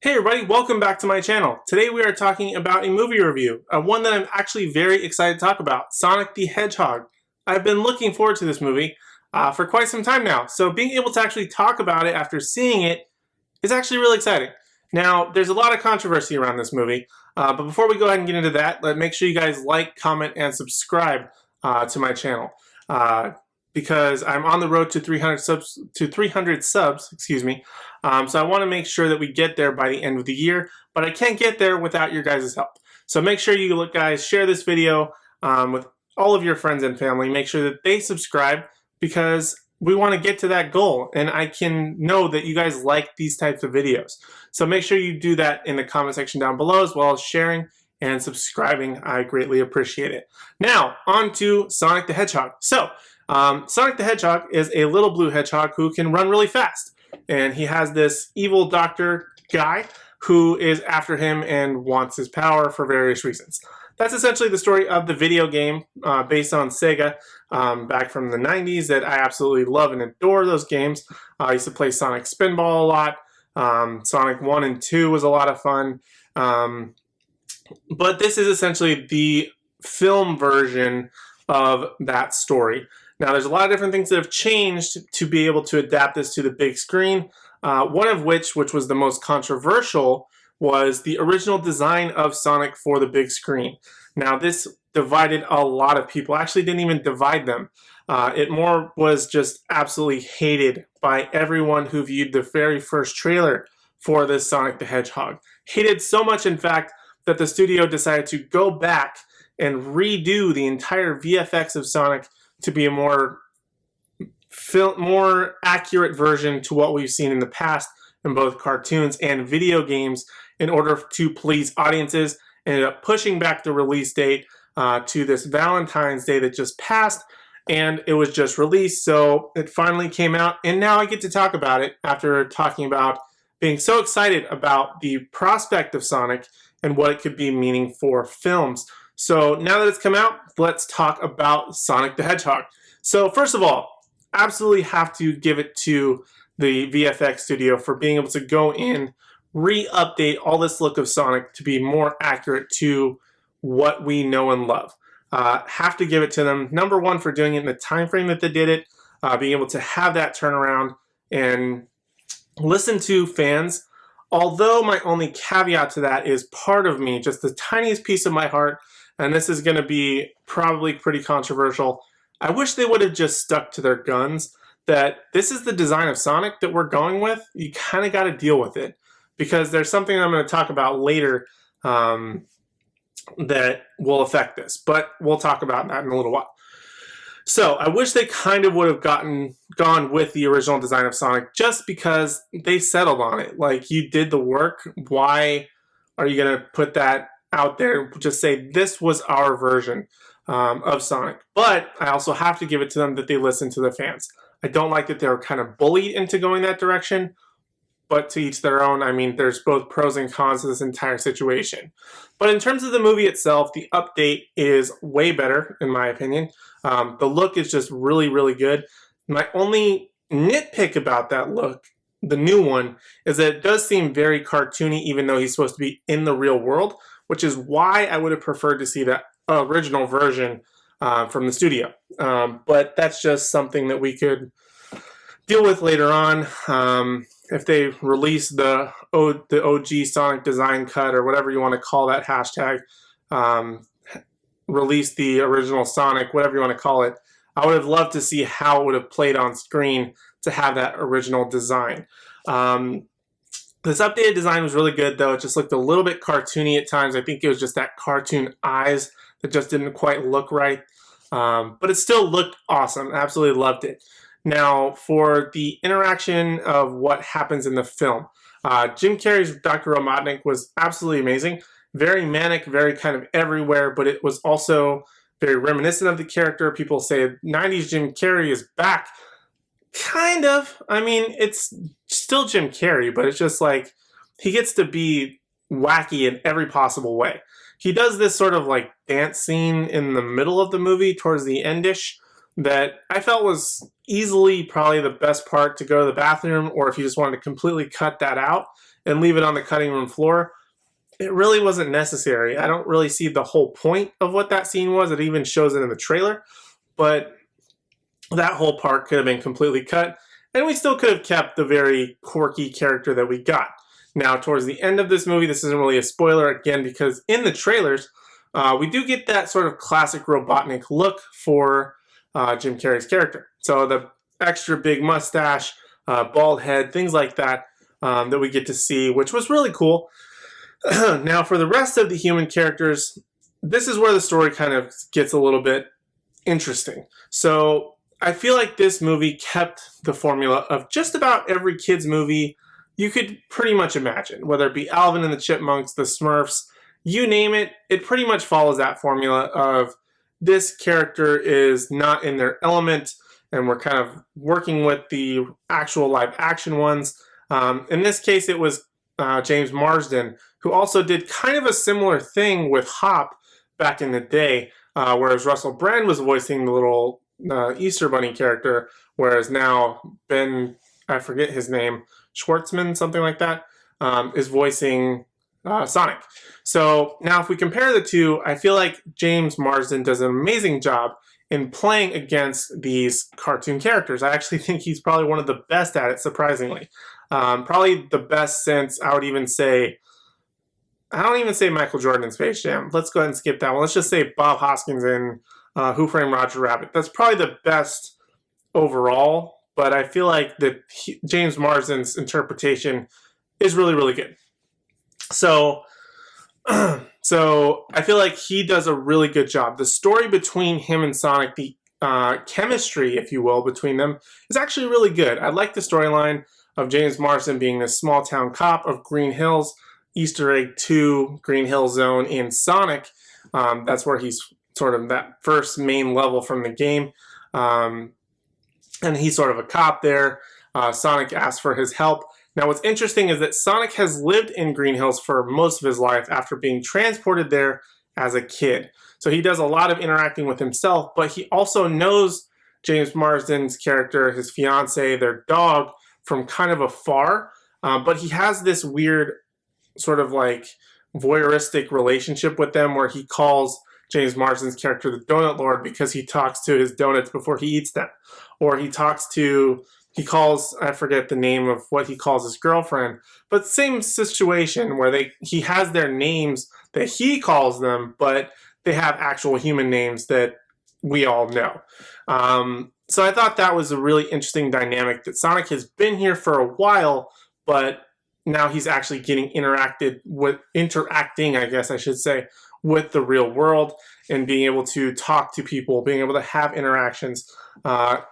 Hey everybody, welcome back to my channel. Today we are talking about a movie review, one that I'm actually very excited to talk about, Sonic the Hedgehog. I've been looking forward to this movie for quite some time now, so being able to actually talk about it after seeing it is actually really exciting. Now, there's a lot of controversy around this movie, but before we go ahead and get into that, make sure you guys like, comment, and subscribe to my channel. Because I'm on the road to 300 subs, excuse me. So I want to make sure that we get there by the end of the year, but I can't get there without your guys' help. So make sure you guys share this video with all of your friends and family. Make sure that they subscribe because we want to get to that goal, and I can know that you guys like these types of videos. So make sure you do that in the comment section down below, as well as sharing and subscribing. I greatly appreciate it. Now, on to Sonic the Hedgehog. So, Sonic the Hedgehog is a little blue hedgehog who can run really fast. And he has this evil doctor guy who is after him and wants his power for various reasons. That's essentially the story of the video game based on SEGA back from the 90s that I absolutely love and adore those games. I used to play Sonic Spinball a lot. Sonic 1 and 2 was a lot of fun. But this is essentially the film version of that story. Now, there's a lot of different things that have changed to be able to adapt this to the big screen. One of which was the most controversial, was the original design of Sonic for the big screen. Now, this divided a lot of people. Actually, didn't even divide them. It more was just absolutely hated by everyone who viewed the very first trailer for this Sonic the Hedgehog. Hated so much, in fact, that the studio decided to go back and redo the entire VFX of Sonic to be a more accurate version to what we've seen in the past in both cartoons and video games in order to please audiences. Ended up pushing back the release date to this Valentine's Day that just passed, and it was just released, so it finally came out, and now I get to talk about it after talking about being so excited about the prospect of Sonic and what it could be meaning for films. So now that it's come out, let's talk about Sonic the Hedgehog. So first of all, absolutely have to give it to the VFX studio for being able to go in, re-update all this look of Sonic to be more accurate to what we know and love. Have to give it to them. Number one, for doing it in the time frame that they did it, being able to have that turnaround and listen to fans. Although my only caveat to that is part of me, just the tiniest piece of my heart, and this is going to be probably pretty controversial, I wish they would have just stuck to their guns, that this is the design of Sonic that we're going with. You kind of got to deal with it, because there's something I'm going to talk about later that will affect this, but we'll talk about that in a little while. So I wish they kind of would have gone with the original design of Sonic, just because they settled on it. Like, you did the work. Why are you going to put that out there and just say this was our version of Sonic? But I also have to give it to them that they listened to the fans. I don't like that they were kind of bullied into going that direction, but to each their own. I mean, there's both pros and cons to this entire situation. But in terms of the movie itself, the update is way better, in my opinion. The look is just really, really good. My only nitpick about that look, the new one, is that it does seem very cartoony, even though he's supposed to be in the real world, which is why I would have preferred to see that original version from the studio. But that's just something that we could deal with later on. If they release the OG Sonic design cut, or whatever you want to call that hashtag, release the original Sonic, whatever you want to call it, I would have loved to see how it would have played on screen to have that original design. This updated design was really good, though. It just looked a little bit cartoony at times. I think it was just that cartoon eyes that just didn't quite look right. But it still looked awesome. Absolutely loved it. Now, for the interaction of what happens in the film, Jim Carrey's Dr. Robotnik was absolutely amazing. Very manic, very kind of everywhere, but it was also very reminiscent of the character. People say 90s Jim Carrey is back. Kind of. I mean, it's still Jim Carrey, but it's just like he gets to be wacky in every possible way. He does this sort of like dance scene in the middle of the movie towards the endish that I felt was easily probably the best part to go to the bathroom, or if you just wanted to completely cut that out and leave it on the cutting room floor. It really wasn't necessary. I don't really see the whole point of what that scene was. It even shows it in the trailer, but that whole part could have been completely cut, and we still could have kept the very quirky character that we got. Now, towards the end of this movie, this isn't really a spoiler, again, because in the trailers, we do get that sort of classic Robotnik look for Jim Carrey's character. So the extra big mustache, bald head, things like that, that we get to see, which was really cool. Now, for the rest of the human characters, this is where the story kind of gets a little bit interesting. So I feel like this movie kept the formula of just about every kid's movie you could pretty much imagine, whether it be Alvin and the Chipmunks, the Smurfs, you name it, it pretty much follows that formula of this character is not in their element, and we're kind of working with the actual live action ones. In this case, it was James Marsden, who also did kind of a similar thing with Hop back in the day, whereas Russell Brand was voicing the little Easter Bunny character, whereas now Ben, I forget his name, Schwartzman, something like that, is voicing Sonic. So now if we compare the two, I feel like James Marsden does an amazing job in playing against these cartoon characters. I actually think he's probably one of the best at it, surprisingly. Probably the best since, I don't even say Michael Jordan in Space Jam. Let's go ahead and skip that one. Let's just say Bob Hoskins in Who Framed Roger Rabbit. That's probably the best overall, but I feel like that James Marsden's interpretation is really, really good. So I feel like he does a really good job. The story between him and Sonic, the chemistry, if you will, between them is actually really good. I like the storyline of James Marsden being this small town cop of Green Hills, Easter egg 2, Green Hill Zone in Sonic. That's where he's sort of that first main level from the game. And he's sort of a cop there. Sonic asks for his help. Now, what's interesting is that Sonic has lived in Green Hills for most of his life after being transported there as a kid. So he does a lot of interacting with himself, but he also knows James Marsden's character, his fiance, their dog, from kind of afar. But he has this weird sort of like voyeuristic relationship with them where he calls James Marsden's character the Donut Lord because he talks to his donuts before he eats them. Or he calls, I forget the name of what he calls his girlfriend, but same situation where he has their names that he calls them, but they have actual human names that we all know. So I thought that was a really interesting dynamic that Sonic has been here for a while, but now he's actually getting interacting, I guess I should say, with the real world and being able to talk to people, being able to have interactions,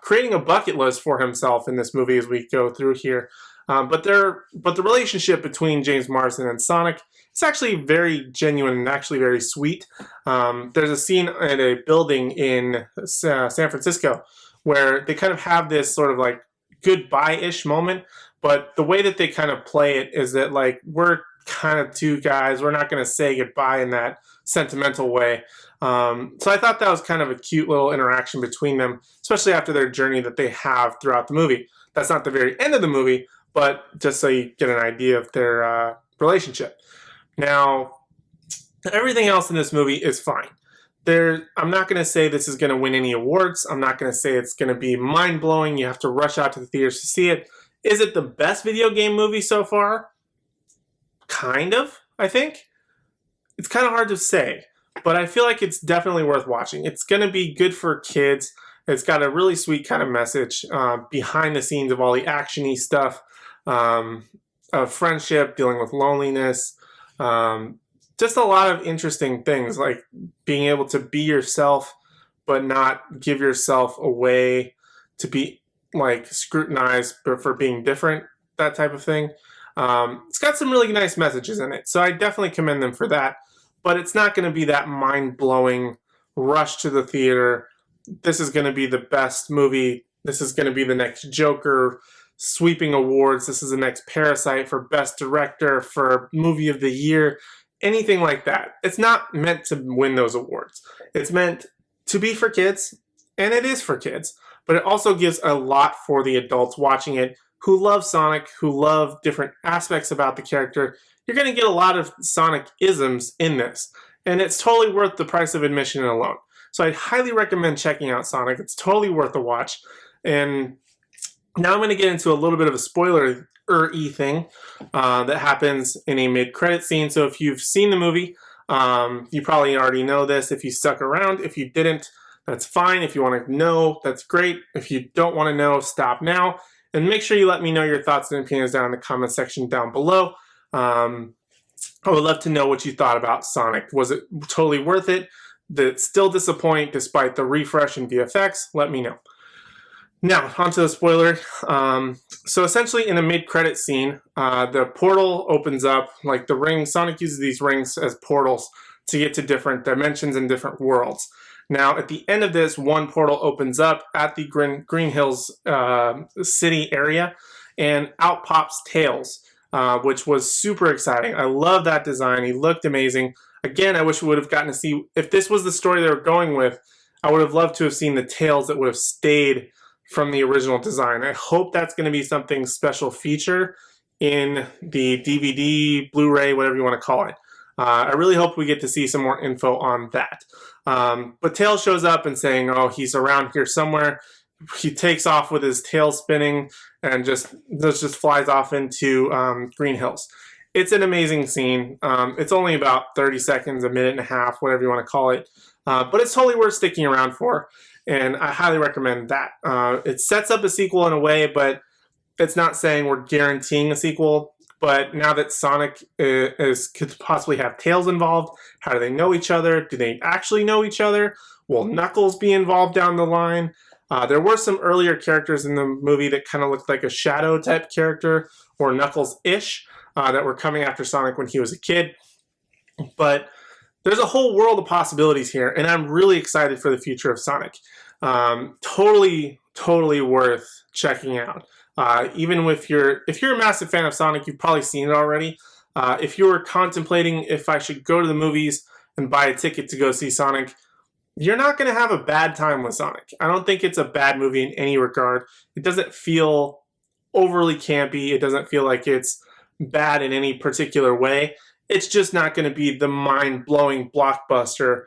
creating a bucket list for himself in this movie as we go through here. But the relationship between James Marsden and Sonic is actually very genuine and actually very sweet. There's a scene at a building in San Francisco where they kind of have this sort of like goodbye-ish moment, but the way that they kind of play it is that like we're kind of two guys, we're not going to say goodbye in that sentimental way. So I thought that was kind of a cute little interaction between them, especially after their journey that they have throughout the movie. That's not the very end of the movie, but just so you get an idea of their relationship. Now, everything else in this movie is fine. I'm not going to say this is going to win any awards. I'm not going to say it's going to be mind-blowing. You have to rush out to the theaters to see it. Is it the best video game movie so far? Kind of, I think. It's kind of hard to say, but I feel like it's definitely worth watching. It's going to be good for kids. It's got a really sweet kind of message behind the scenes of all the action-y stuff, of friendship, dealing with loneliness, just a lot of interesting things, like being able to be yourself but not give yourself away to be like scrutinized for being different, that type of thing. It's got some really nice messages in it, so I definitely commend them for that. But it's not going to be that mind-blowing rush to the theater. This is going to be the best movie. This is going to be the next Joker, sweeping awards. This is the next Parasite for Best Director, for Movie of the Year, anything like that. It's not meant to win those awards. It's meant to be for kids. and it is for kids, but it also gives a lot for the adults watching it who love Sonic, who love different aspects about the character. You're going to get a lot of Sonic isms in this, and it's totally worth the price of admission alone. So I'd highly recommend checking out Sonic. It's totally worth a watch. And now I'm going to get into a little bit of a spoiler-y thing that happens in a mid-credit scene. So if you've seen the movie, you probably already know this if you stuck around. If you didn't, that's fine. If you want to know, that's great. If you don't want to know, stop now. And make sure you let me know your thoughts and opinions down in the comment section down below. I would love to know what you thought about Sonic. Was it totally worth it? Did it still disappoint despite the refresh in VFX? Let me know. Now, onto the spoiler. So essentially in the mid-credit scene, the portal opens up, like the ring. Sonic uses these rings as portals to get to different dimensions and different worlds. Now, at the end of this, one portal opens up at the Green Hills city area, and out pops Tails, which was super exciting. I love that design. He looked amazing. Again, I wish we would have gotten to see, if this was the story they were going with, I would have loved to have seen the Tails that would have stayed from the original design. I hope that's going to be something special feature in the DVD, Blu-ray, whatever you want to call it. I really hope we get to see some more info on that. But Tails shows up and saying, oh, he's around here somewhere. He takes off with his tail spinning and just flies off into Green Hills. It's an amazing scene. It's only about 30 seconds, a minute and a half, whatever you want to call it. But it's totally worth sticking around for, and I highly recommend that. It sets up a sequel in a way, but it's not saying we're guaranteeing a sequel. But now that Sonic could possibly have Tails involved, how do they know each other? Do they actually know each other? Will Knuckles be involved down the line? There were some earlier characters in the movie that kind of looked like a Shadow type character, or Knuckles-ish, that were coming after Sonic when he was a kid. But there's a whole world of possibilities here, and I'm really excited for the future of Sonic. Totally worth checking out. Even if you're a massive fan of Sonic, you've probably seen it already. If you were contemplating if I should go to the movies and buy a ticket to go see Sonic, you're not going to have a bad time with Sonic. I don't think it's a bad movie in any regard. It doesn't feel overly campy. It doesn't feel like it's bad in any particular way. It's just not going to be the mind-blowing blockbuster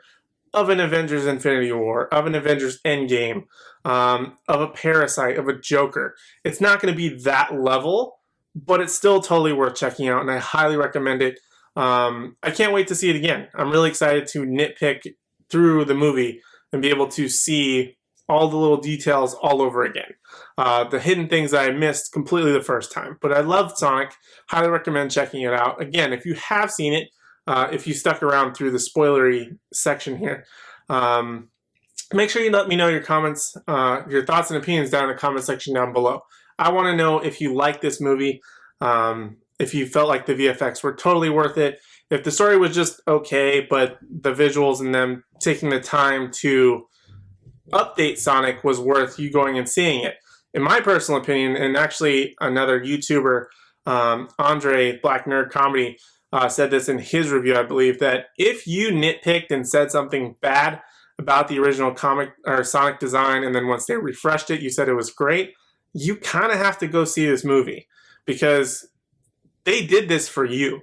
of an Avengers Infinity War, of an Avengers Endgame, of a Parasite, of a Joker. It's not going to be that level, but it's still totally worth checking out, and I highly recommend it. I can't wait to see it again. I'm really excited to nitpick through the movie and be able to see all the little details all over again. The hidden things that I missed completely the first time. But I love Sonic. Highly recommend checking it out. Again, if you have seen it, if you stuck around through the spoilery section here, make sure you let me know your comments, your thoughts and opinions down in the comment section down below. I want to know if you like this movie, if you felt like the VFX were totally worth it, if the story was just okay, but the visuals and them taking the time to update Sonic was worth you going and seeing it. In my personal opinion, and actually another YouTuber, Andre, Black Nerd Comedy, said this in his review, I believe, that if you nitpicked and said something bad about the original comic or Sonic design, and then once they refreshed it, you said it was great, you kind of have to go see this movie because they did this for you.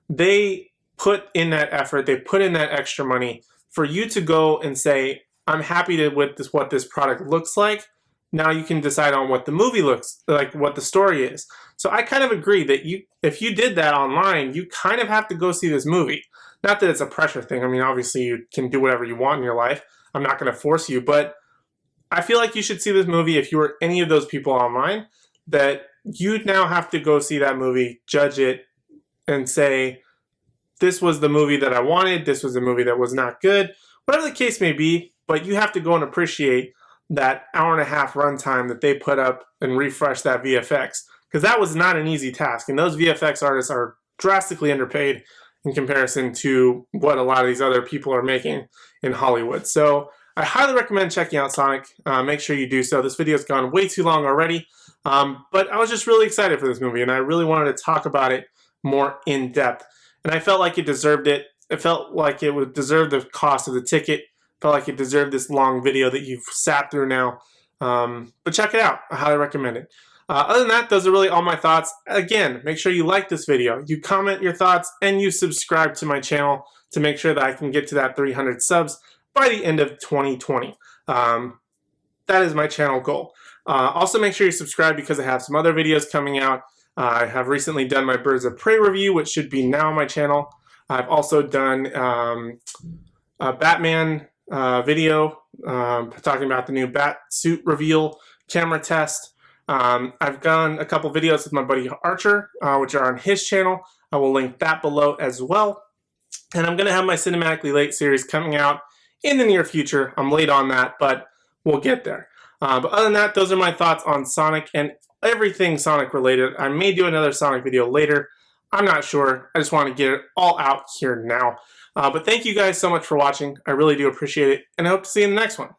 They put in that effort, they put in that extra money for you to go and say, I'm happy with what this product looks like. Now you can decide on what the movie looks like, what the story is. So I kind of agree that if you did that online, you kind of have to go see this movie. Not that it's a pressure thing. I mean, obviously you can do whatever you want in your life. I'm not going to force you, but I feel like you should see this movie if you were any of those people online, that you now have to go see that movie, judge it, and say, this was the movie that I wanted, this was the movie that was not good, whatever the case may be, but you have to go and appreciate that hour and a half runtime that they put up and refresh that VFX, because that was not an easy task, and those VFX artists are drastically underpaid in comparison to what a lot of these other people are making in Hollywood. So I highly recommend checking out Sonic. Make sure you do so. This video's gone way too long already, but I was just really excited for this movie, and I really wanted to talk about it more in depth. And I felt like it deserved it. It felt like it would deserve the cost of the ticket, felt like it deserved this long video that you've sat through now. But check it out. I highly recommend it. Other than that, those are really all my thoughts. Again, make sure you like this video, you comment your thoughts, and you subscribe to my channel to make sure that I can get to that 300 subs by the end of 2020. That is my channel goal. Also, make sure you subscribe because I have some other videos coming out. I have recently done my Birds of Prey review, which should be now on my channel. I've also done a Batman video talking about the new bat suit reveal camera test. I've done a couple videos with my buddy Archer, which are on his channel. I will link that below as well. And I'm going to have my Cinematically Late series coming out in the near future. I'm late on that, but we'll get there. But other than that, those are my thoughts on Sonic and everything Sonic related. I may do another Sonic video later. I'm not sure. I just want to get it all out here now. But thank you guys so much for watching. I really do appreciate it, and I hope to see you in the next one.